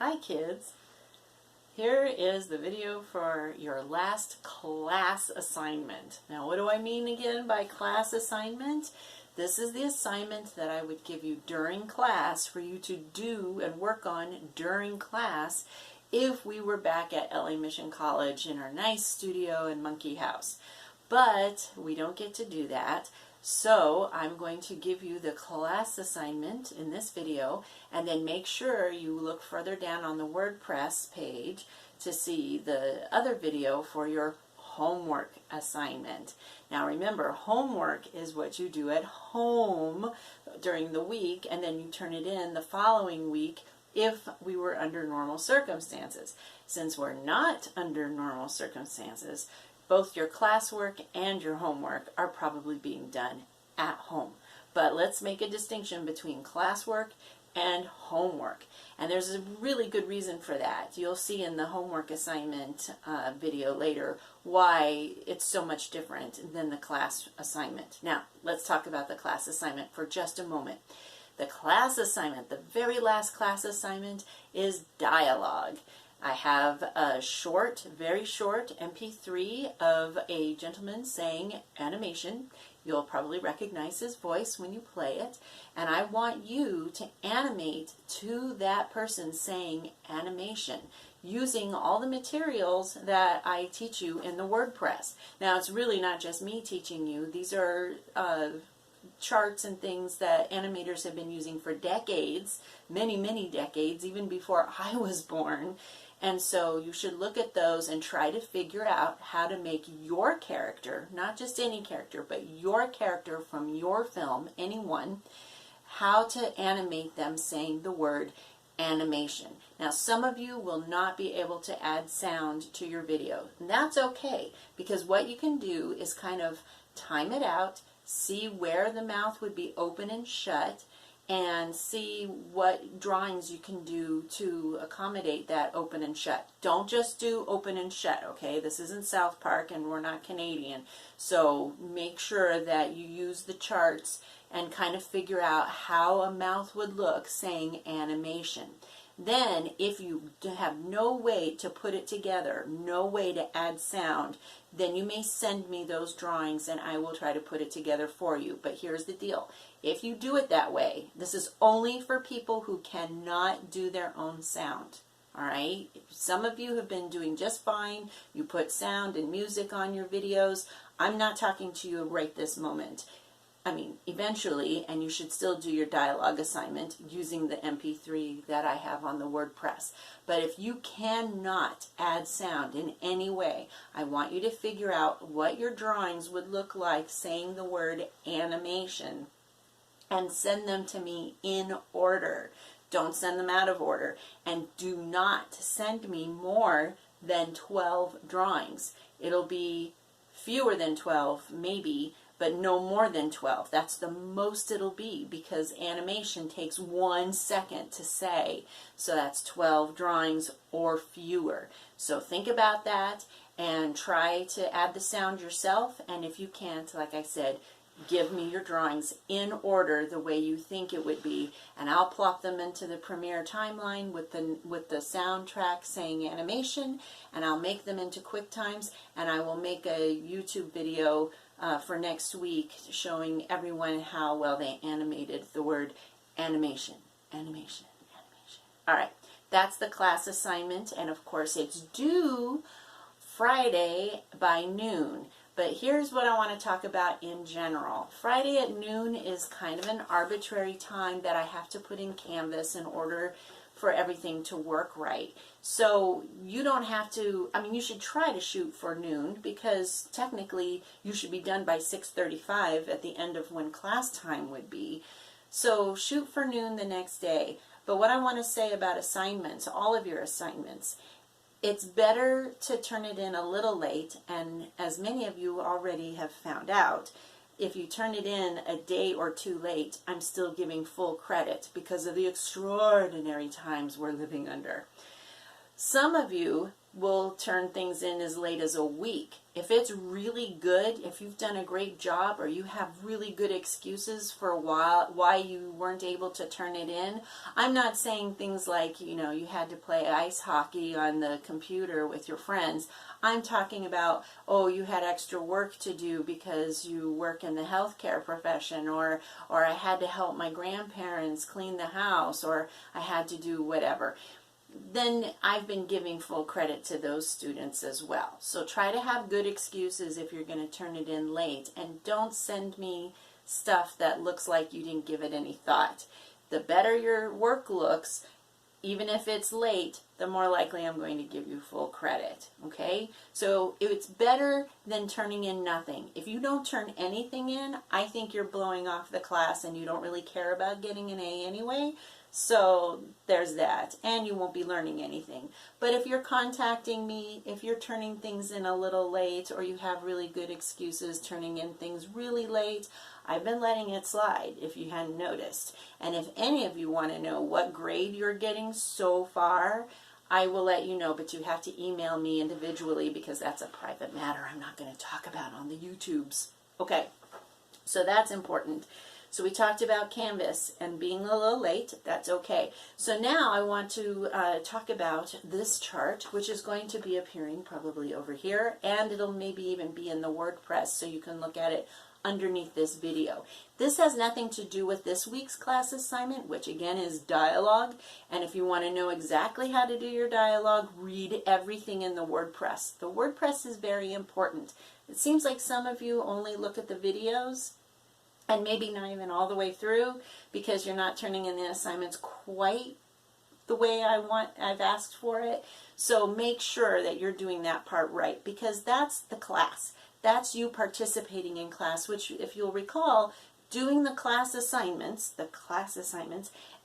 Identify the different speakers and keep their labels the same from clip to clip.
Speaker 1: Hi kids, here is the video for your last class assignment. Now what do I mean again by class assignment? This is the assignment that I would give you during class for you to do and work on during class if we were back at LA Mission College in our nice studio and monkey house. But we don't get to do that. So I'm going to give you the class assignment in this video, and then make sure you look further down on the WordPress page to see the other video for your homework assignment. Now remember, homework is what you do at home during the week, and then you turn it in the following week if we were under normal circumstances. Since we're not under normal circumstances, both your classwork and your homework are probably being done at home. But let's make a distinction between classwork and homework. And there's a really good reason for that. You'll see in the homework assignment video later why it's so much different than the class assignment. Now, let's talk about the class assignment for just a moment. The class assignment, the very last class assignment, is dialogue. I have a short, very short MP3 of a gentleman saying animation. You'll probably recognize his voice when you play it. And I want you to animate to that person saying animation using all the materials that I teach you in the WordPress. Now, it's really not just me teaching you. These are charts and things that animators have been using for decades, many, many decades, even before I was born. And so you should look at those and try to figure out how to make your character, not just any character, but your character from your film, anyone, how to animate them saying the word animation. Now, some of you will not be able to add sound to your video. And that's okay, because what you can do is kind of time it out, see where the mouth would be open and shut, and see what drawings you can do to accommodate that open and shut. Don't just do open and shut, okay? This isn't South Park and we're not Canadian. So make sure that you use the charts and kind of figure out how a mouth would look saying animation. Then, if you have no way to put it together, no way to add sound, then you may send me those drawings and I will try to put it together for you. But here's the deal. If you do it that way, this is only for people who cannot do their own sound. All right? Some of you have been doing just fine. You put sound and music on your videos. I'm not talking to you right this moment. I mean, eventually, and you should still do your dialogue assignment using the MP3 that I have on the WordPress. But if you cannot add sound in any way, I want you to figure out what your drawings would look like saying the word animation and send them to me in order. Don't send them out of order. And do not send me more than 12 drawings. It'll be fewer than 12, maybe, but no more than 12. That's the most it'll be, because animation takes 1 second to say. So that's 12 drawings or fewer. So think about that and try to add the sound yourself. And if you can't, like I said, give me your drawings in order the way you think it would be, and I'll plop them into the Premiere timeline with the soundtrack saying animation, and I'll make them into QuickTimes, and I will make a YouTube video for next week showing everyone how well they animated the word animation. Animation, animation. All right, that's the class assignment, and of course it's due Friday by noon. But here's what I want to talk about in general. Friday at noon is kind of an arbitrary time that I have to put in Canvas in order for everything to work right. So you don't have to, I mean, you should try to shoot for noon, because technically you should be done by 6:35 at the end of when class time would be. So shoot for noon the next day. But what I want to say about assignments, all of your assignments, it's better to turn it in a little late, and as many of you already have found out, if you turn it in a day or two late, I'm still giving full credit because of the extraordinary times we're living under. Some of you will turn things in as late as a week. If it's really good, if you've done a great job or you have really good excuses for why you weren't able to turn it in, I'm not saying things like, you had to play ice hockey on the computer with your friends. I'm talking about, oh, you had extra work to do because you work in the healthcare profession, or I had to help my grandparents clean the house, or I had to do whatever. Then I've been giving full credit to those students as well. So try to have good excuses if you're going to turn it in late, and don't send me stuff that looks like you didn't give it any thought. The better your work looks, even if it's late, the more likely I'm going to give you full credit, okay? So it's better than turning in nothing. If you don't turn anything in, I think you're blowing off the class and you don't really care about getting an A anyway. So there's that, and you won't be learning anything. But if you're contacting me, if you're turning things in a little late, or you have really good excuses turning in things really late, I've been letting it slide if you hadn't noticed. And if any of you want to know what grade you're getting so far, I will let you know, but you have to email me individually because that's a private matter I'm not going to talk about on the YouTubes. Okay, so that's important. So we talked about Canvas and being a little late. That's okay. So now I want to talk about this chart, which is going to be appearing probably over here, and it'll maybe even be in the WordPress so you can look at it underneath this video. This has nothing to do with this week's class assignment, which again is dialogue. And if you want to know exactly how to do your dialogue, read everything in the WordPress. The WordPress is very important. It seems like some of you only look at the videos and maybe not even all the way through because you're not turning in the assignments quite the way I've asked for it. So make sure that you're doing that part right, because that's the class. That's you participating in class, which, if you'll recall, doing the class assignments,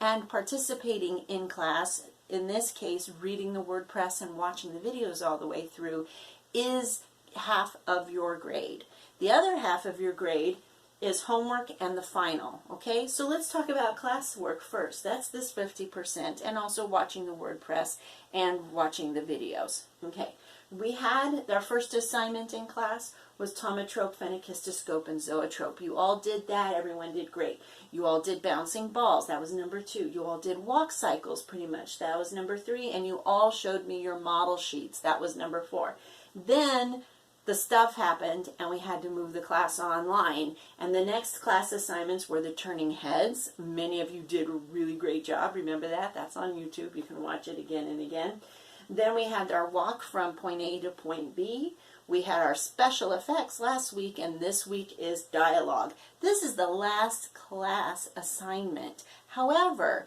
Speaker 1: and participating in class, in this case, reading the WordPress and watching the videos all the way through, is half of your grade. The other half of your grade is homework and the final. Okay, so let's talk about classwork first. That's this 50%, and also watching the WordPress and watching the videos. Okay, we had our first assignment in class was tomatrope, phenakistoscope, and zoetrope. You all did that. Everyone did great. You all did bouncing balls. That was number 2. You all did walk cycles pretty much. That was number 3. And you all showed me your model sheets. That was number 4. Then the stuff happened and we had to move the class online. And the next class assignments were the turning heads. Many of you did a really great job. Remember that? That's on YouTube. You can watch it again and again. Then we had our walk from point A to point B. We had our special effects last week, and this week is dialogue. This is the last class assignment. However,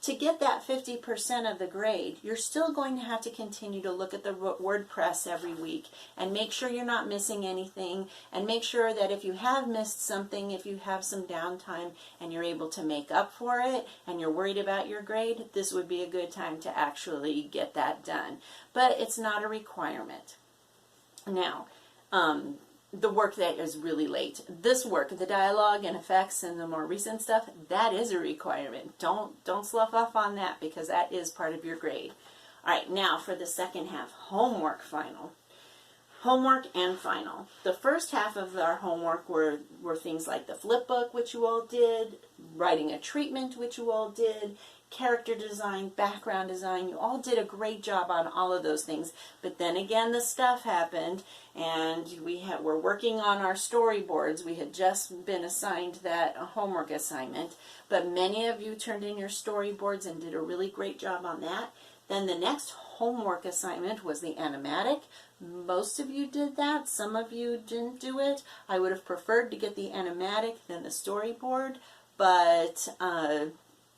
Speaker 1: to get that 50% of the grade, you're still going to have to continue to look at the WordPress every week and make sure you're not missing anything, and make sure that if you have missed something, if you have some downtime and you're able to make up for it and you're worried about your grade, this would be a good time to actually get that done. But it's not a requirement. Now, the work that is really late. This work, the dialogue and effects and the more recent stuff, that is a requirement. Don't slough off on that, because that is part of your grade. All right, now for the second half, homework final. Homework and final. The first half of our homework were things like the flip book, which you all did, writing a treatment, which you all did, character design, background design. You all did a great job on all of those things. But then again, the stuff happened, and we're working on our storyboards. We had just been assigned that homework assignment, but many of you turned in your storyboards and did a really great job on that. Then the next homework assignment was the animatic. Most of you did that. Some of you didn't do it. I would have preferred to get the animatic than the storyboard, but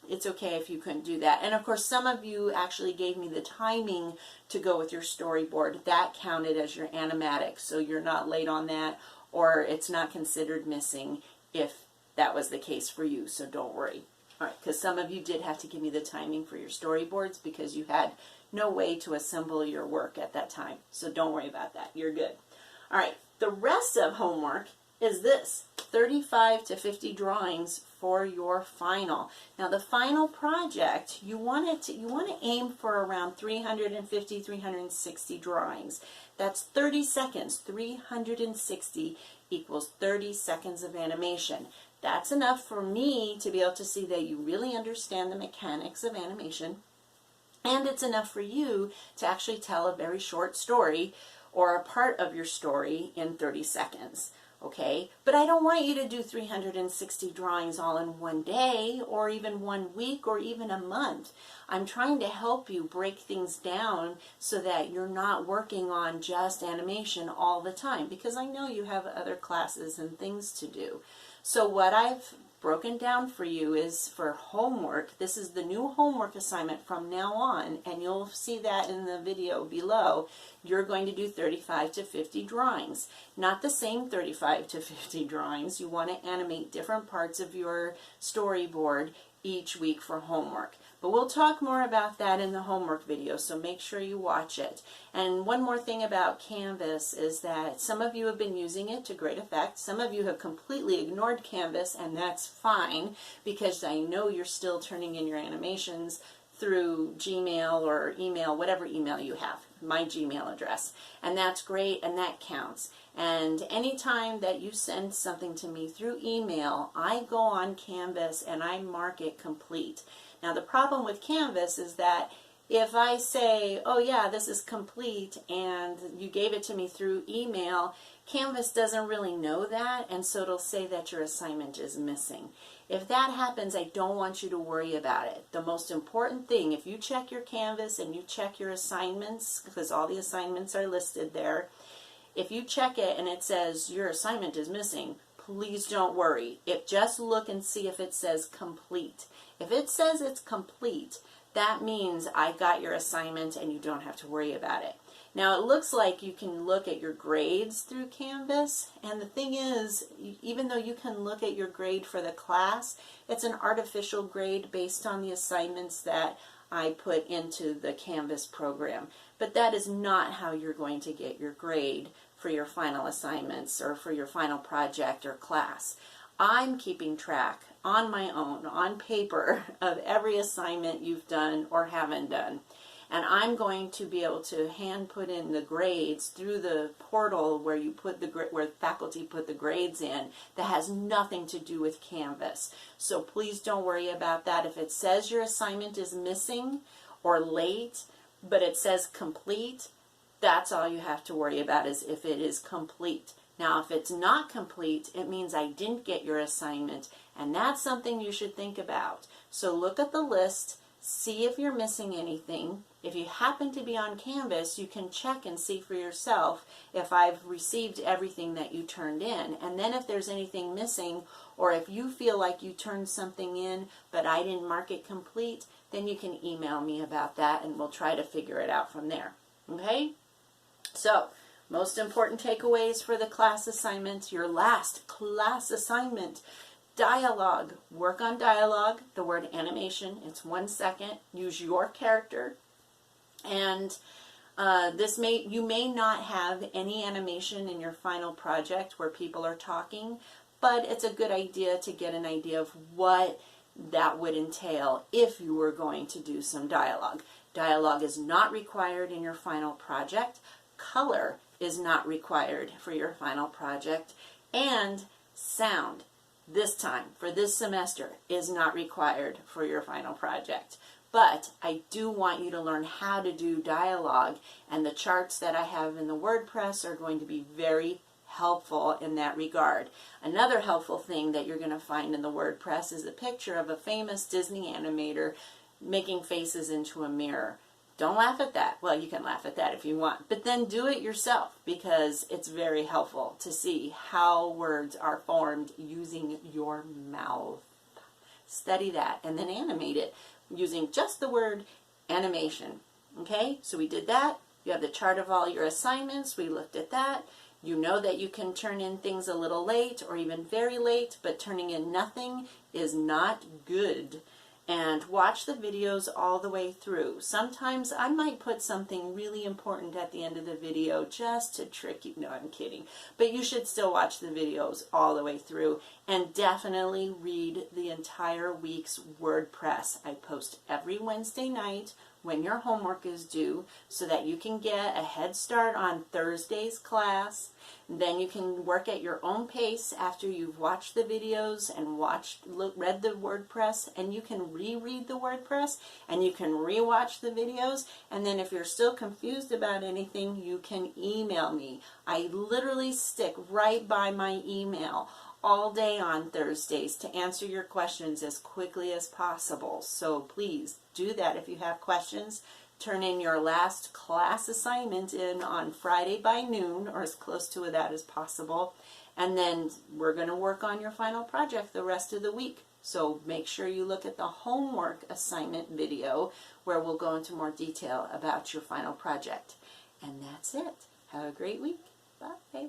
Speaker 1: it's okay if you couldn't do that. And of course, some of you actually gave me the timing to go with your storyboard. That counted as your animatic, so you're not late on that, or it's not considered missing if that was the case for you, so don't worry. All right, because some of you did have to give me the timing for your storyboards because you had no way to assemble your work at that time, so don't worry about that. You're good. All right, the rest of homework is this: 35 to 50 drawings for your final. Now the final project, you want to aim for around 350, 360 drawings. That's 30 seconds. 360 equals 30 seconds of animation. That's enough for me to be able to see that you really understand the mechanics of animation, and it's enough for you to actually tell a very short story or a part of your story in 30 seconds. Okay, but I don't want you to do 360 drawings all in one day or even 1 week or even a month. I'm trying to help you break things down so that you're not working on just animation all the time, because I know you have other classes and things to do. So what I've broken down for you is for homework. This is the new homework assignment from now on, and you'll see that in the video below. You're going to do 35 to 50 drawings. Not the same 35 to 50 drawings. You want to animate different parts of your storyboard each week for homework. But we'll talk more about that in the homework video, so make sure you watch it. And one more thing about Canvas is that some of you have been using it to great effect. Some of you have completely ignored Canvas, and that's fine, because I know you're still turning in your animations through Gmail or email, whatever email you have, my Gmail address. And that's great, and that counts. And anytime that you send something to me through email, I go on Canvas and I mark it complete. Now the problem with Canvas is that if I say, oh yeah, this is complete, and you gave it to me through email, Canvas doesn't really know that, and so it'll say that your assignment is missing. If that happens, I don't want you to worry about it. The most important thing, if you check your Canvas and you check your assignments, because all the assignments are listed there, if you check it and it says your assignment is missing, please don't worry. Just look and see if it says complete. If it says it's complete, that means I got your assignment and you don't have to worry about it. Now it looks like you can look at your grades through Canvas, and the thing is, even though you can look at your grade for the class, it's an artificial grade based on the assignments that I put into the Canvas program. But that is not how you're going to get your grade for your final assignments or for your final project or class. I'm keeping track on my own, on paper, of every assignment you've done or haven't done. And I'm going to be able to hand put in the grades through the portal where you put where faculty put the grades in. That has nothing to do with Canvas. So please don't worry about that. If it says your assignment is missing or late, but it says complete, that's all you have to worry about, is if it is complete. Now, if it's not complete, it means I didn't get your assignment, and that's something you should think about. So look at the list, see if you're missing anything. If you happen to be on Canvas, you can check and see for yourself if I've received everything that you turned in. And then if there's anything missing, or if you feel like you turned something in but I didn't mark it complete, then you can email me about that and we'll try to figure it out from there. Okay? So, most important takeaways for the class assignment, your last class assignment. Dialogue. Work on dialogue. The word animation, it's 1 second. Use your character. And you may not have any animation in your final project where people are talking, but it's a good idea to get an idea of what that would entail if you were going to do some dialogue. Dialogue is not required in your final project. Color is not required for your final project, and sound, this time, for this semester, is not required for your final project. But I do want you to learn how to do dialogue, and the charts that I have in the WordPress are going to be very helpful in that regard. Another helpful thing that you're going to find in the WordPress is a picture of a famous Disney animator making faces into a mirror. Don't laugh at that. Well, you can laugh at that if you want, but then do it yourself, because it's very helpful to see how words are formed using your mouth. Study that and then animate it using just the word animation. Okay, so we did that. You have the chart of all your assignments. We looked at that. You know that you can turn in things a little late or even very late, but turning in nothing is not good. and watch the videos all the way through. Sometimes I might put something really important at the end of the video just to trick you. No, I'm kidding. But you should still watch the videos all the way through, and definitely read the entire week's WordPress. I post every Wednesday night when your homework is due so that you can get a head start on Thursday's class. Then you can work at your own pace after you've watched the videos and read the WordPress, and you can reread the WordPress and you can rewatch the videos. And then if you're still confused about anything, you can email me. I literally stick right by my email all day on Thursdays to answer your questions as quickly as possible. So please do that. If you have questions, turn in your last class assignment in on Friday by noon, or as close to that as possible. And then we're going to work on your final project the rest of the week. So make sure you look at the homework assignment video where we'll go into more detail about your final project. And that's it. Have a great week. Bye.